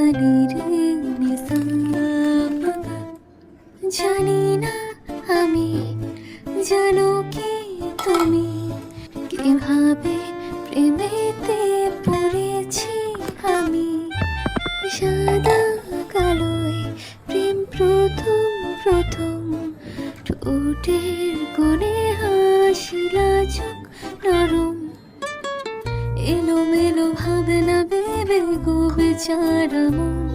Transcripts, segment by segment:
সানি রে নিসা বাবা। জানি না আমি, জানো কি তুমি, কিভাবে প্রেমেতে পড়েছি আমি। সাদা কালোয় প্রেম প্রথম প্রথম, ঠোঁটের কোণে হাসি লাজুক নরম। এলোমেলো ভাবনা ভেবে গো বেচারা মন,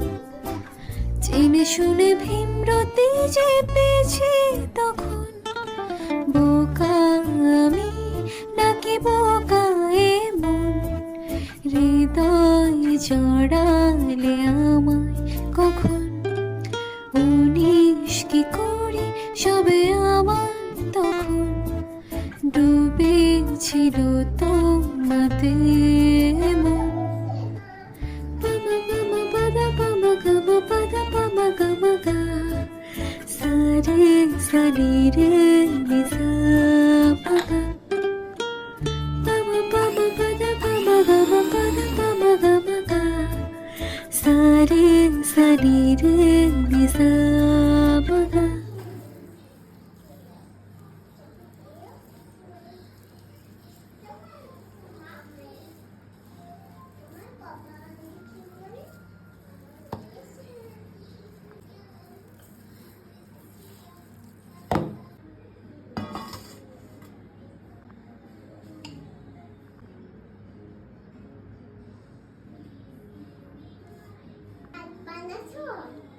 জেনে শুনে ভীমরতি যে পেয়েছি তখন। বোকা আমি নাকি বোকা এ মন, হৃদয় জড়ালে আমায় কখন। উনিশ কি করি সবে আমার তখন, ডুবেছিল তোমাতে মন। পামা পামা পাদা পামা গামা পাদা পামা গামা গা, সারে সানি রে নিসা বাবা। পামা পামা পাদা পামা গামা পাদা পামা গামা গা, সারে সানি রে নিসা বাবা।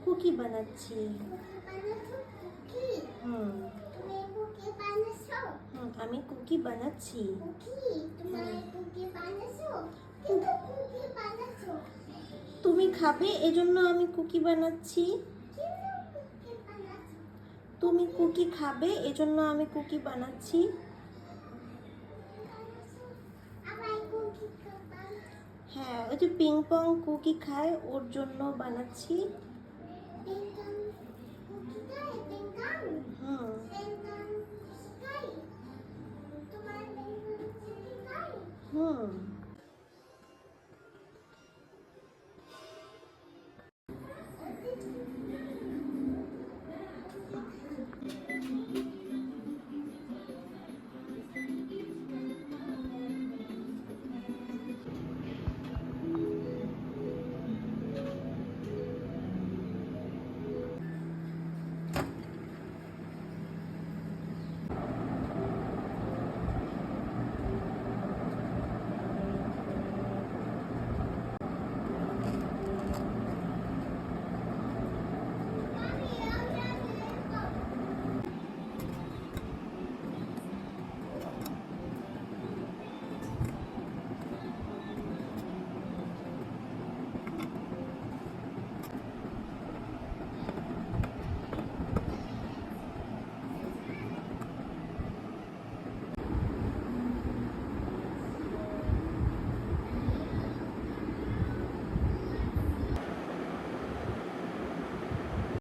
কুকি বানাচ্ছি। আমি কুকি বানাচ্ছি। তুমি খাবে এজন্য আমি কুকি বানাচ্ছি। তুমি কুকি খাবে এজন্য আমি কুকি বানাচ্ছি। হ্যাঁ, ওই যে পিং পং কুকি খায় ওর জন্য বানাচ্ছি। হুম।